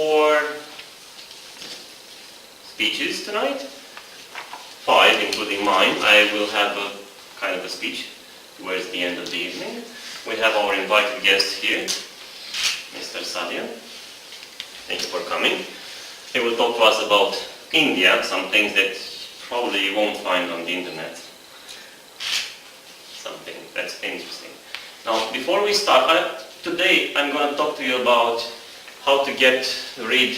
4 speeches tonight. 5, including mine. I will have a kind of a speech towards the end of the evening. We have our invited guest here, Mr. Sadia. Thank you for coming. He will talk to us about India, some things that probably you won't find on the internet. Something that's interesting. Now, before we start, today I'm going to talk to you about how to get rid,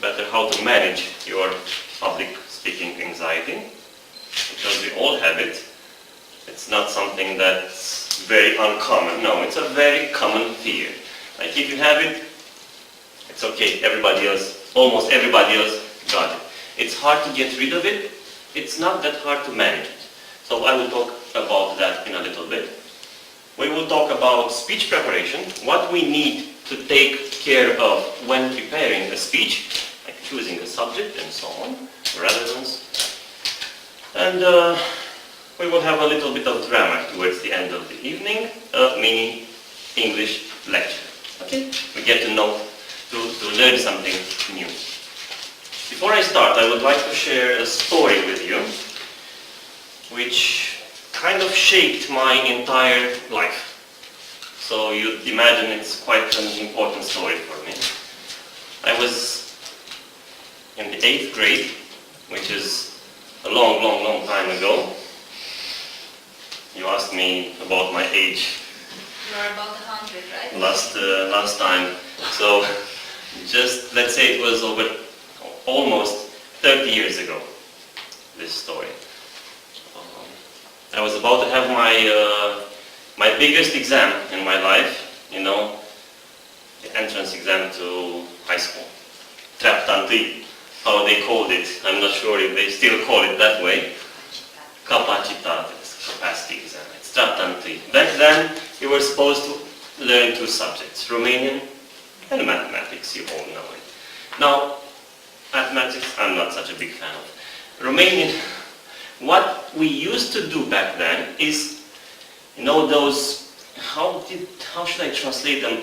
better how to manage your public speaking anxiety, because we all have it. It's not something that's very uncommon. No, it's a very common fear. Like if you have it, it's okay. Everybody else, almost everybody else got it. It's hard to get rid of it. It's not that hard to manage it. So I will talk about that in a little bit. We will talk about speech preparation, what we need to take care of when preparing a speech, like choosing a subject and so on, relevance. And we will have a little bit of drama towards the end of the evening, a mini English lecture. Okay? We get to know, to learn something new. Before I start, I would like to share a story with you, which kind of shaped my entire life. So you'd imagine it's quite an important story for me. I was in the 8th grade, which is a long, long, long time ago. You asked me about my age. You are about 100, right? Last time. So just let's say it was over almost 30 years ago, this story. I was about to have my biggest exam in my life, you know, the entrance exam to high school. Traptanti, how they called it. I'm not sure if they still call it that way. Capacitates, capacity exam. It's Traptanti. Back then, you were supposed to learn 2 subjects, Romanian and mathematics. You all know it. Now, mathematics, I'm not such a big fan of. Romanian, what we used to do back then is, you know, those, how should I translate them?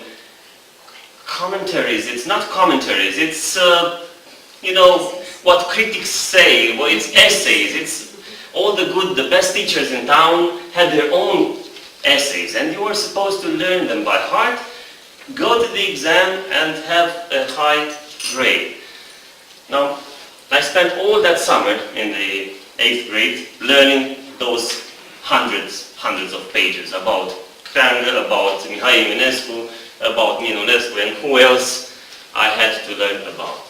Commentaries. It's not commentaries. It's, you know, what critics say. Well, it's essays. It's all the best teachers in town had their own essays, and you were supposed to learn them by heart, go to the exam, and have a high grade. Now, I spent all that summer in the 8th grade learning those hundreds of pages about Crangă, about Mihai Eminescu, about Minulescu, and who else I had to learn about.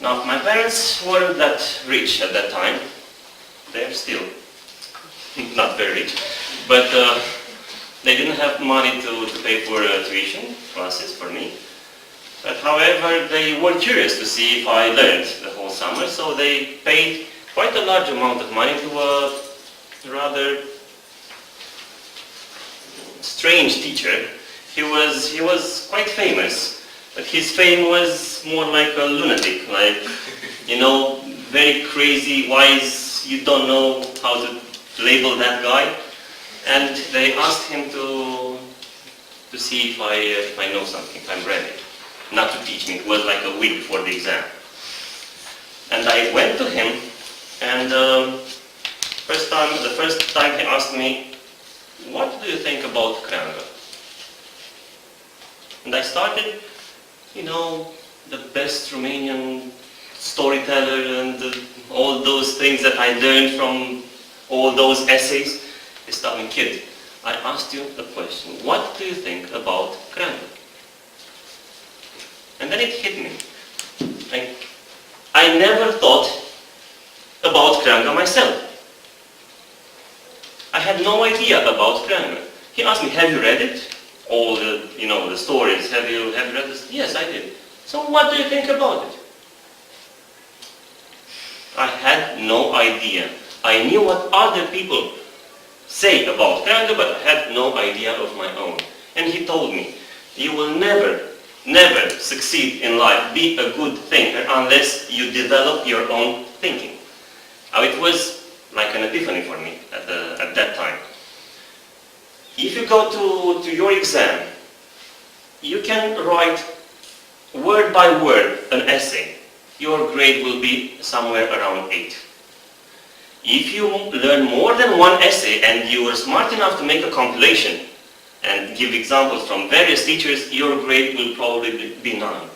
Now, my parents weren't that rich at that time. They're still not very rich, but they didn't have money to pay for tuition classes for me. But however, they were curious to see if I learned the whole summer, so they paid quite a large amount of money to a rather strange teacher. He was quite famous, but his fame was more like a lunatic, like, you know, very crazy, wise, you don't know how to label that guy. And they asked him to see if I know something, if I'm ready. Not to teach me, it was like a week before the exam. And I went to him, and the first time he asked me, what do you think about Crangă? And I started, you know, the best Romanian storyteller and all those things that I learned from all those essays. He stopped me, kid, I asked you a question. What do you think about Crangă? And then it hit me. Like, I never thought about Crangă myself. I had no idea about Crangă. He asked me, have you read it? All the, you know, the stories. Have you read this? Yes, I did. So what do you think about it? I had no idea. I knew what other people say about Crangă, but I had no idea of my own. And he told me, you will never succeed in life, be a good thinker, unless you develop your own thinking. Now, it was like an epiphany for me at that time. If you go to your exam, you can write word by word an essay, your grade will be somewhere around 8. If you learn more than one essay and you are smart enough to make a compilation and give examples from various teachers, your grade will probably be 9.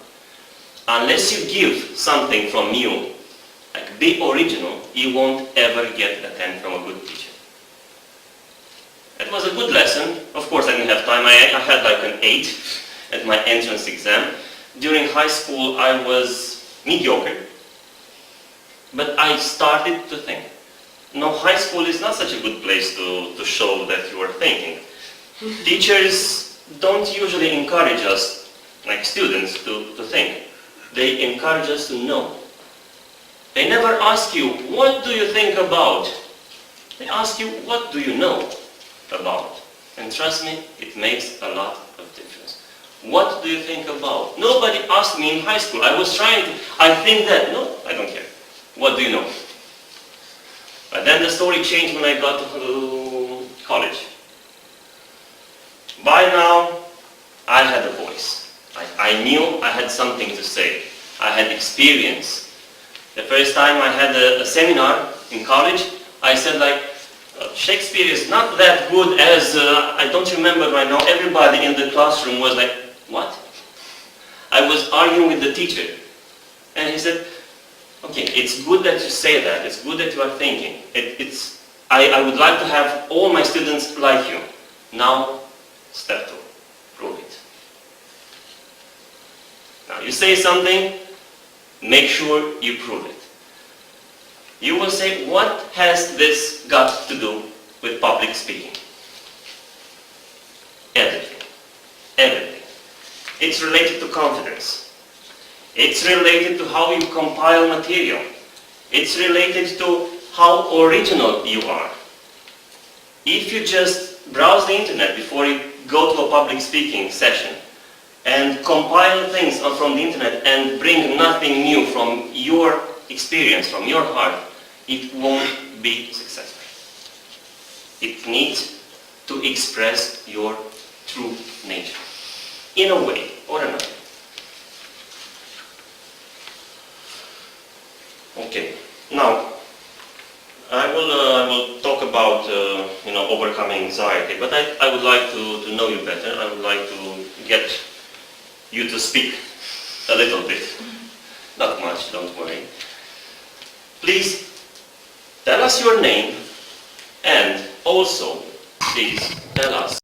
Unless you give something from you, like be original, you won't ever get a 10 from a good teacher. It was a good lesson. Of course, I didn't have time. I had like an 8 at my entrance exam. During high school, I was mediocre, but I started to think. No, high school is not such a good place to show that you are thinking. Teachers don't usually encourage us, like students, to think. They encourage us to know. They never ask you, what do you think about? They ask you, what do you know about? And trust me, it makes a lot of difference. What do you think about? Nobody asked me in high school. I was trying to, I think that. No, I don't care. What do you know? But then the story changed when I got to college. By now, I had a voice. I knew I had something to say. I had experience. The first time I had a seminar in college, I said like, Shakespeare is not that good as, I don't remember right now, everybody in the classroom was like, what? I was arguing with the teacher. And he said, okay, it's good that you say that, it's good that you are thinking. I would like to have all my students like you. Now, step 2, prove it. Now, you say something, make sure you prove it. You will say, what has this got to do with public speaking? Everything. Everything. It's related to confidence. It's related to how you compile material. It's related to how original you are. If you just browse the internet before you go to a public speaking session and compile things from the internet and bring nothing new from your experience, from your heart, it won't be successful. It needs to express your true nature, in a way or another. Okay, now I will talk about overcoming anxiety, but I would like to know you better. I would like to get you to speak a little bit, not much, don't worry. Please tell us your name and also please tell us